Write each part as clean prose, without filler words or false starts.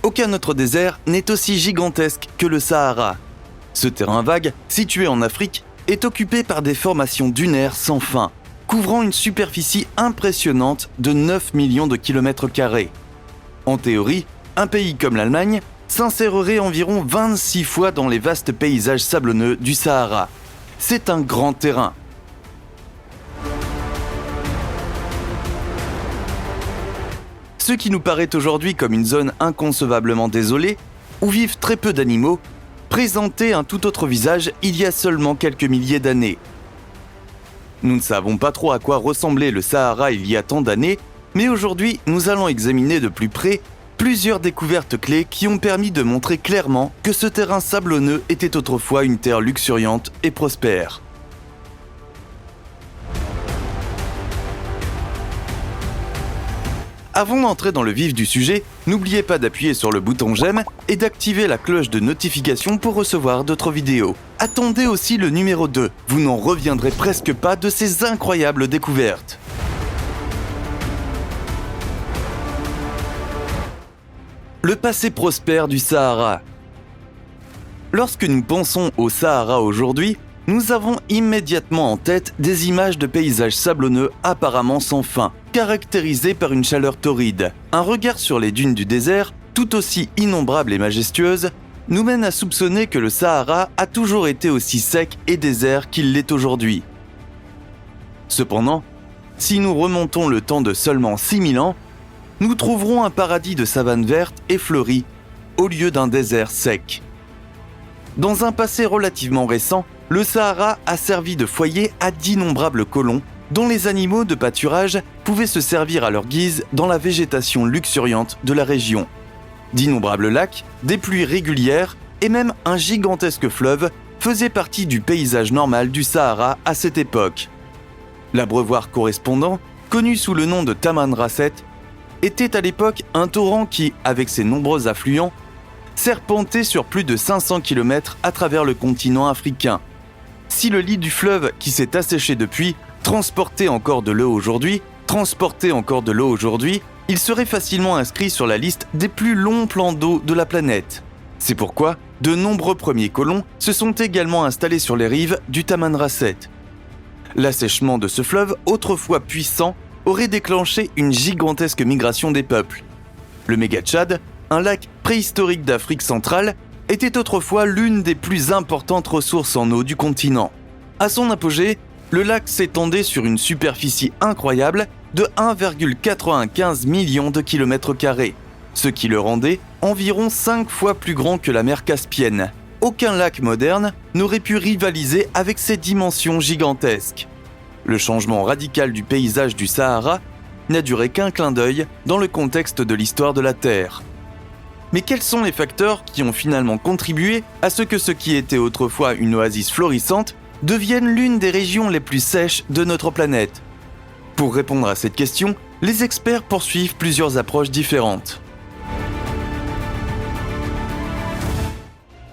Aucun autre désert n'est aussi gigantesque que le Sahara. Ce terrain vague, situé en Afrique, est occupé par des formations dunaires sans fin, couvrant une superficie impressionnante de 9 millions de kilomètres carrés. En théorie, un pays comme l'Allemagne s'insérerait environ 26 fois dans les vastes paysages sablonneux du Sahara. C'est un grand terrain. Ce qui nous paraît aujourd'hui comme une zone inconcevablement désolée, où vivent très peu d'animaux, présentait un tout autre visage il y a seulement quelques milliers d'années. Nous ne savons pas trop à quoi ressemblait le Sahara il y a tant d'années, mais aujourd'hui nous allons examiner de plus près plusieurs découvertes clés qui ont permis de montrer clairement que ce terrain sablonneux était autrefois une terre luxuriante et prospère. Avant d'entrer dans le vif du sujet, n'oubliez pas d'appuyer sur le bouton j'aime et d'activer la cloche de notification pour recevoir d'autres vidéos. Attendez aussi le numéro 2, vous n'en reviendrez presque pas de ces incroyables découvertes. Le passé prospère du Sahara. Lorsque nous pensons au Sahara aujourd'hui, nous avons immédiatement en tête des images de paysages sablonneux apparemment sans fin, caractérisés par une chaleur torride. Un regard sur les dunes du désert, tout aussi innombrables et majestueuses, nous mène à soupçonner que le Sahara a toujours été aussi sec et désert qu'il l'est aujourd'hui. Cependant, si nous remontons le temps de seulement 6000 ans, nous trouverons un paradis de savane verte et fleurie, au lieu d'un désert sec. Dans un passé relativement récent, le Sahara a servi de foyer à d'innombrables colons, dont les animaux de pâturage pouvaient se servir à leur guise dans la végétation luxuriante de la région. D'innombrables lacs, des pluies régulières et même un gigantesque fleuve faisaient partie du paysage normal du Sahara à cette époque. L'abreuvoir correspondant, connu sous le nom de Tamanrasset, était à l'époque un torrent qui, avec ses nombreux affluents, serpentait sur plus de 500 km à travers le continent africain. Si le lit du fleuve qui s'est asséché depuis transportait encore de l'eau aujourd'hui, il serait facilement inscrit sur la liste des plus longs plans d'eau de la planète. C'est pourquoi de nombreux premiers colons se sont également installés sur les rives du Tamanrasset. L'assèchement de ce fleuve, autrefois puissant, aurait déclenché une gigantesque migration des peuples. Le Méga-Tchad, un lac préhistorique d'Afrique centrale, était autrefois l'une des plus importantes ressources en eau du continent. À son apogée, le lac s'étendait sur une superficie incroyable de 1,95 million de kilomètres carrés, ce qui le rendait environ 5 fois plus grand que la mer Caspienne. Aucun lac moderne n'aurait pu rivaliser avec ces dimensions gigantesques. Le changement radical du paysage du Sahara n'a duré qu'un clin d'œil dans le contexte de l'histoire de la Terre. Mais quels sont les facteurs qui ont finalement contribué à ce que ce qui était autrefois une oasis florissante devienne l'une des régions les plus sèches de notre planète? Pour répondre à cette question, les experts poursuivent plusieurs approches différentes.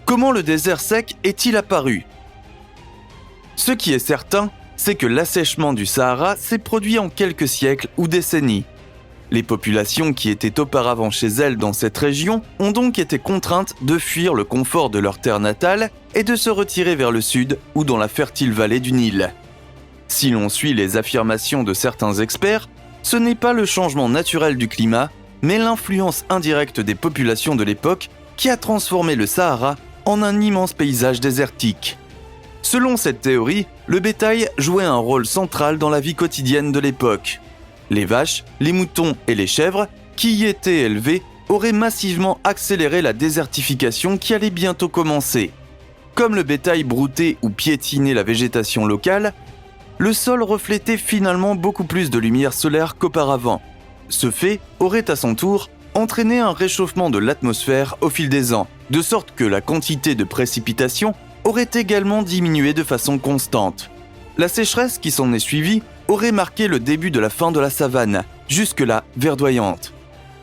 Comment le désert sec est-il apparu? Ce qui est certain, c'est que l'assèchement du Sahara s'est produit en quelques siècles ou décennies. Les populations qui étaient auparavant chez elles dans cette région ont donc été contraintes de fuir le confort de leur terre natale et de se retirer vers le sud ou dans la fertile vallée du Nil. Si l'on suit les affirmations de certains experts, ce n'est pas le changement naturel du climat, mais l'influence indirecte des populations de l'époque qui a transformé le Sahara en un immense paysage désertique. Selon cette théorie, le bétail jouait un rôle central dans la vie quotidienne de l'époque. Les vaches, les moutons et les chèvres, qui y étaient élevés, auraient massivement accéléré la désertification qui allait bientôt commencer. Comme le bétail broutait ou piétinait la végétation locale, le sol reflétait finalement beaucoup plus de lumière solaire qu'auparavant. Ce fait aurait à son tour entraîné un réchauffement de l'atmosphère au fil des ans, de sorte que la quantité de précipitations aurait également diminué de façon constante. La sécheresse qui s'en est suivie aurait marqué le début de la fin de la savane, jusque-là verdoyante.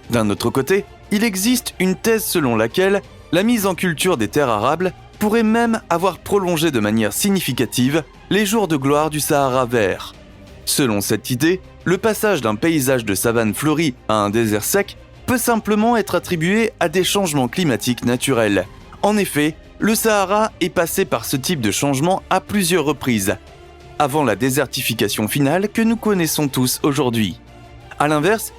D'un autre côté, il existe une thèse selon laquelle la mise en culture des terres arables pourrait même avoir prolongé de manière significative les jours de gloire du Sahara vert. Selon cette idée, le passage d'un paysage de savane fleurie à un désert sec peut peut simplement être attribué à des changements climatiques naturels. En effet, le Sahara est passé par ce type de changement à plusieurs reprises, avant la désertification finale que nous connaissons tous aujourd'hui. A l'inverse,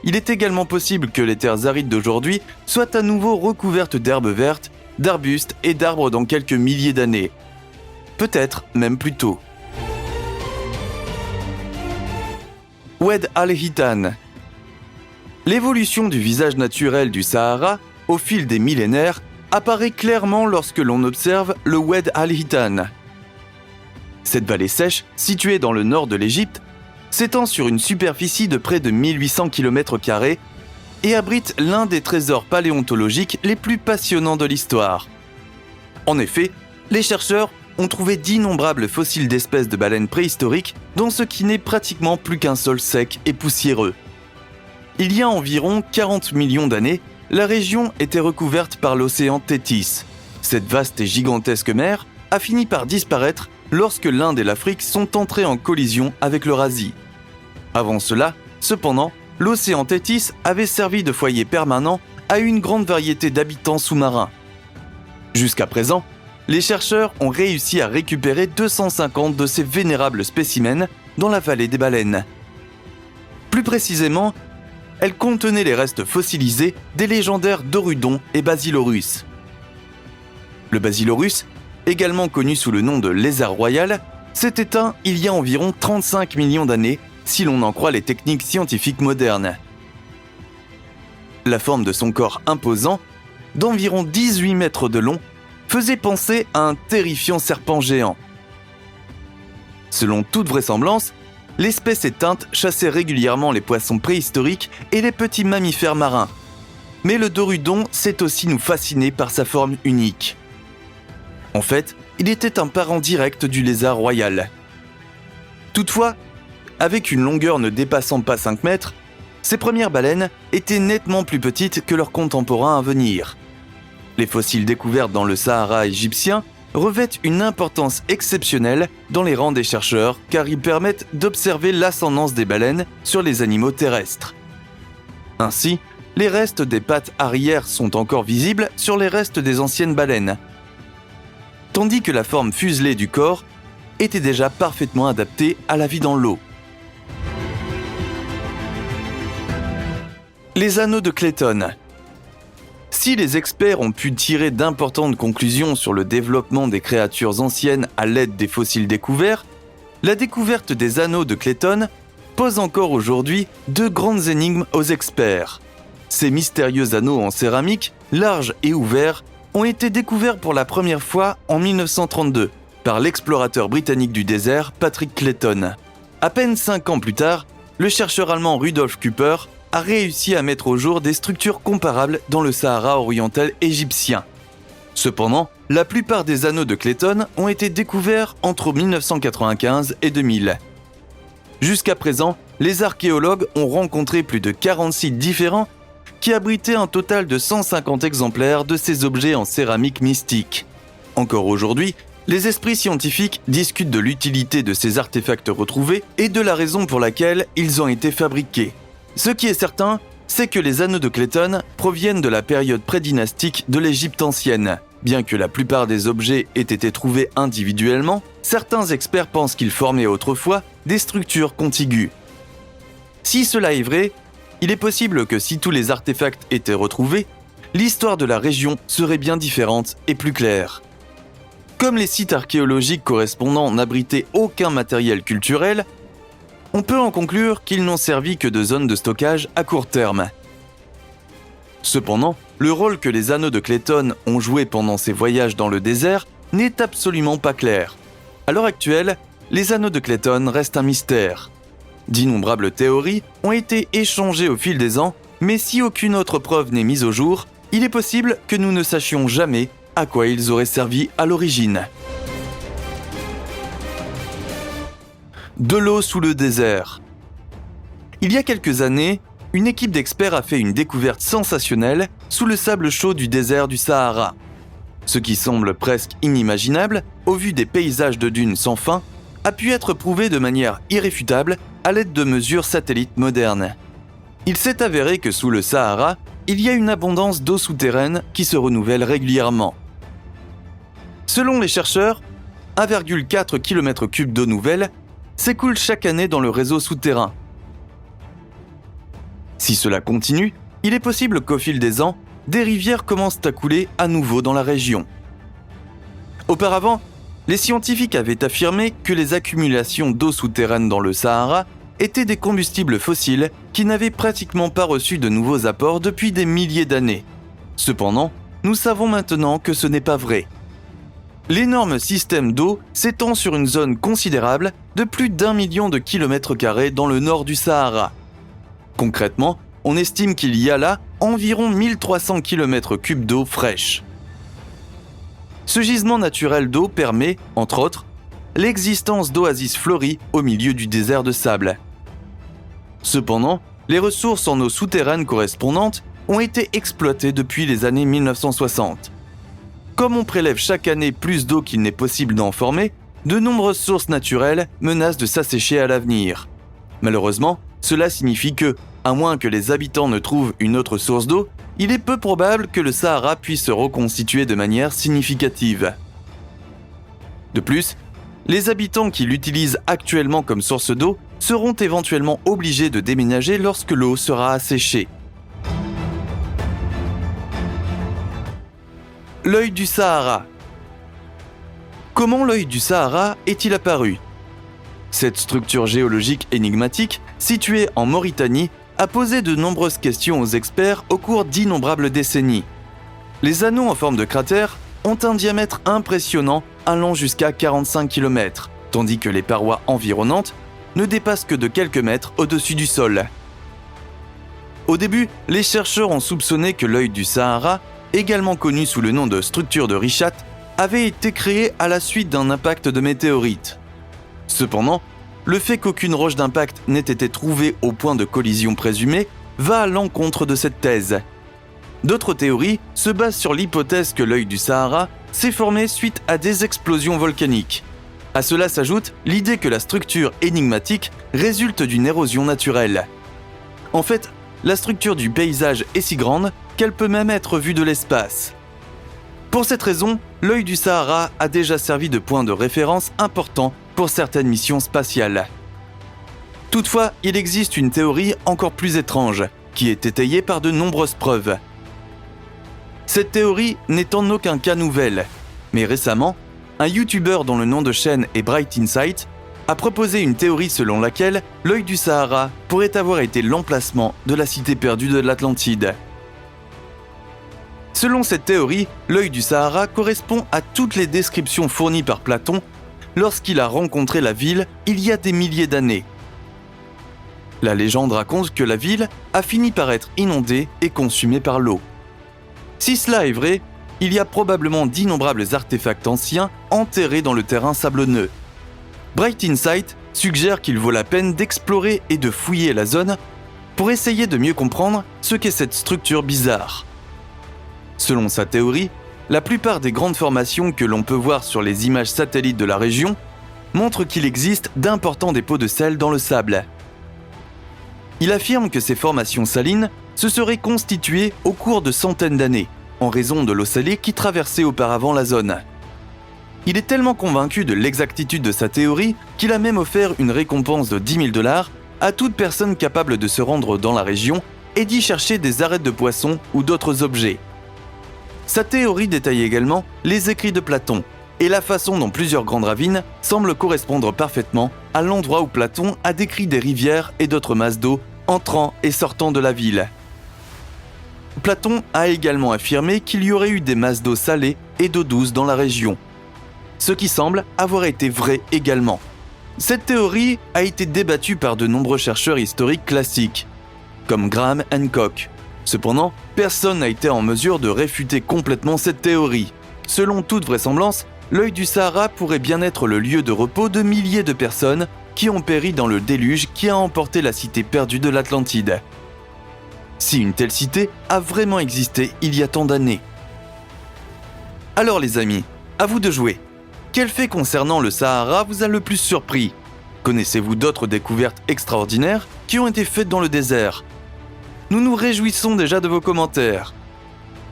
il est également possible que les terres arides d'aujourd'hui soient à nouveau recouvertes d'herbes vertes, d'arbustes et d'arbres dans quelques milliers d'années. Peut-être même plus tôt. Oued al-Hitan. L'évolution du visage naturel du Sahara, au fil des millénaires, apparaît clairement lorsque l'on observe le Oued al-Hitan. Cette vallée sèche, située dans le nord de l'Égypte, s'étend sur une superficie de près de 1800 km² et abrite l'un des trésors paléontologiques les plus passionnants de l'histoire. En effet, les chercheurs ont trouvé d'innombrables fossiles d'espèces de baleines préhistoriques dans ce qui n'est pratiquement plus qu'un sol sec et poussiéreux. Il y a environ 40 millions d'années, la région était recouverte par l'océan Tethys. Cette vaste et gigantesque mer a fini par disparaître lorsque l'Inde et l'Afrique sont entrées en collision avec l'Eurasie. Avant cela, cependant, l'océan Tethys avait servi de foyer permanent à une grande variété d'habitants sous-marins. Jusqu'à présent, les chercheurs ont réussi à récupérer 250 de ces vénérables spécimens dans la vallée des baleines. Plus précisément, elles contenaient les restes fossilisés des légendaires Dorudon et Basiloruss. Le Basiloruss, également connu sous le nom de lézard royal, s'est éteint il y a environ 35 millions d'années, si l'on en croit les techniques scientifiques modernes. La forme de son corps imposant, d'environ 18 mètres de long, faisait penser à un terrifiant serpent géant. Selon toute vraisemblance, l'espèce éteinte chassait régulièrement les poissons préhistoriques et les petits mammifères marins. Mais le Dorudon sait aussi nous fasciner par sa forme unique. En fait, il était un parent direct du lézard royal. Toutefois, avec une longueur ne dépassant pas 5 mètres, ces premières baleines étaient nettement plus petites que leurs contemporains à venir. Les fossiles découverts dans le Sahara égyptien revêtent une importance exceptionnelle dans les rangs des chercheurs car ils permettent d'observer l'ascendance des baleines sur les animaux terrestres. Ainsi, les restes des pattes arrière sont encore visibles sur les restes des anciennes baleines, tandis que la forme fuselée du corps était déjà parfaitement adaptée à la vie dans l'eau. Les anneaux de Clayton. Si les experts ont pu tirer d'importantes conclusions sur le développement des créatures anciennes à l'aide des fossiles découverts, la découverte des anneaux de Clayton pose encore aujourd'hui deux grandes énigmes aux experts. Ces mystérieux anneaux en céramique, larges et ouverts, ont été découverts pour la première fois en 1932 par l'explorateur britannique du désert Patrick Clayton. À peine 5 ans plus tard, le chercheur allemand Rudolf Küpper a réussi à mettre au jour des structures comparables dans le Sahara oriental égyptien. Cependant, la plupart des anneaux de Clayton ont été découverts entre 1995 et 2000. Jusqu'à présent, les archéologues ont rencontré plus de 40 sites différents qui abritaient un total de 150 exemplaires de ces objets en céramique mystique. Encore aujourd'hui, les esprits scientifiques discutent de l'utilité de ces artefacts retrouvés et de la raison pour laquelle ils ont été fabriqués. Ce qui est certain, c'est que les anneaux de Clayton proviennent de la période prédynastique de l'Égypte ancienne. Bien que la plupart des objets aient été trouvés individuellement, certains experts pensent qu'ils formaient autrefois des structures contiguës. Si cela est vrai, il est possible que si tous les artefacts étaient retrouvés, l'histoire de la région serait bien différente et plus claire. Comme les sites archéologiques correspondants n'abritaient aucun matériel culturel, on peut en conclure qu'ils n'ont servi que de zone de stockage à court terme. Cependant, le rôle que les anneaux de Clayton ont joué pendant ces voyages dans le désert n'est absolument pas clair. À l'heure actuelle, les anneaux de Clayton restent un mystère. D'innombrables théories ont été échangées au fil des ans, mais si aucune autre preuve n'est mise au jour, il est possible que nous ne sachions jamais à quoi ils auraient servi à l'origine. De l'eau sous le désert. Il y a quelques années, une équipe d'experts a fait une découverte sensationnelle sous le sable chaud du désert du Sahara. Ce qui semble presque inimaginable, au vu des paysages de dunes sans fin, a pu être prouvé de manière irréfutable à l'aide de mesures satellites modernes. Il s'est avéré que sous le Sahara, il y a une abondance d'eau souterraine qui se renouvelle régulièrement. Selon les chercheurs, 1,4 km3 d'eau nouvelle s'écoule chaque année dans le réseau souterrain. Si cela continue, il est possible qu'au fil des ans, des rivières commencent à couler à nouveau dans la région. Auparavant, les scientifiques avaient affirmé que les accumulations d'eau souterraine dans le Sahara étaient des combustibles fossiles qui n'avaient pratiquement pas reçu de nouveaux apports depuis des milliers d'années. Cependant, nous savons maintenant que ce n'est pas vrai. L'énorme système d'eau s'étend sur une zone considérable de plus d'1 million de kilomètres carrés dans le nord du Sahara. Concrètement, on estime qu'il y a là environ 1300 km3 d'eau fraîche. Ce gisement naturel d'eau permet, entre autres, l'existence d'oasis fleuries au milieu du désert de sable. Cependant, les ressources en eau souterraine correspondantes ont été exploitées depuis les années 1960. Comme on prélève chaque année plus d'eau qu'il n'est possible d'en former, de nombreuses sources naturelles menacent de s'assécher à l'avenir. Malheureusement, cela signifie que, à moins que les habitants ne trouvent une autre source d'eau, il est peu probable que le Sahara puisse se reconstituer de manière significative. De plus, les habitants qui l'utilisent actuellement comme source d'eau seront éventuellement obligés de déménager lorsque l'eau sera asséchée. L'œil du Sahara. Comment l'œil du Sahara est-il apparu ? Cette structure géologique énigmatique, située en Mauritanie, a posé de nombreuses questions aux experts au cours d'innombrables décennies. Les anneaux en forme de cratères ont un diamètre impressionnant allant jusqu'à 45 km, tandis que les parois environnantes ne dépassent que de quelques mètres au-dessus du sol. Au début, les chercheurs ont soupçonné que l'œil du Sahara, également connu sous le nom de structure de Richat, avait été créé à la suite d'un impact de météorite. Cependant, le fait qu'aucune roche d'impact n'ait été trouvée au point de collision présumé va à l'encontre de cette thèse. D'autres théories se basent sur l'hypothèse que l'œil du Sahara s'est formé suite à des explosions volcaniques. À cela s'ajoute l'idée que la structure énigmatique résulte d'une érosion naturelle. En fait, la structure du paysage est si grande qu'elle peut même être vue de l'espace. Pour cette raison, l'œil du Sahara a déjà servi de point de référence important pour certaines missions spatiales. Toutefois, il existe une théorie encore plus étrange, qui est étayée par de nombreuses preuves. Cette théorie n'est en aucun cas nouvelle, mais récemment, un YouTuber dont le nom de chaîne est Bright Insight a proposé une théorie selon laquelle l'œil du Sahara pourrait avoir été l'emplacement de la cité perdue de l'Atlantide. Selon cette théorie, l'œil du Sahara correspond à toutes les descriptions fournies par Platon lorsqu'il a rencontré la ville il y a des milliers d'années. La légende raconte que la ville a fini par être inondée et consumée par l'eau. Si cela est vrai, il y a probablement d'innombrables artefacts anciens enterrés dans le terrain sablonneux. Bright Insight suggère qu'il vaut la peine d'explorer et de fouiller la zone pour essayer de mieux comprendre ce qu'est cette structure bizarre. Selon sa théorie, la plupart des grandes formations que l'on peut voir sur les images satellites de la région montrent qu'il existe d'importants dépôts de sel dans le sable. Il affirme que ces formations salines se seraient constituées au cours de centaines d'années, en raison de l'eau salée qui traversait auparavant la zone. Il est tellement convaincu de l'exactitude de sa théorie qu'il a même offert une récompense de 10 000 $ à toute personne capable de se rendre dans la région et d'y chercher des arêtes de poissons ou d'autres objets. Sa théorie détaille également les écrits de Platon et la façon dont plusieurs grandes ravines semblent correspondre parfaitement à l'endroit où Platon a décrit des rivières et d'autres masses d'eau entrant et sortant de la ville. Platon a également affirmé qu'il y aurait eu des masses d'eau salée et d'eau douce dans la région, ce qui semble avoir été vrai également. Cette théorie a été débattue par de nombreux chercheurs historiques classiques, comme Graham Hancock. Cependant, personne n'a été en mesure de réfuter complètement cette théorie. Selon toute vraisemblance, l'œil du Sahara pourrait bien être le lieu de repos de milliers de personnes qui ont péri dans le déluge qui a emporté la cité perdue de l'Atlantide. Si une telle cité a vraiment existé il y a tant d'années. Alors les amis, à vous de jouer. Quel fait concernant le Sahara vous a le plus surpris ? Connaissez-vous d'autres découvertes extraordinaires qui ont été faites dans le désert ? Nous nous réjouissons déjà de vos commentaires.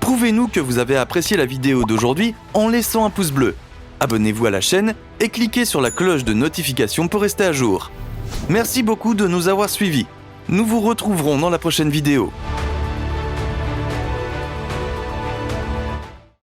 Prouvez-nous que vous avez apprécié la vidéo d'aujourd'hui en laissant un pouce bleu. Abonnez-vous à la chaîne et cliquez sur la cloche de notification pour rester à jour. Merci beaucoup de nous avoir suivis. Nous vous retrouverons dans la prochaine vidéo.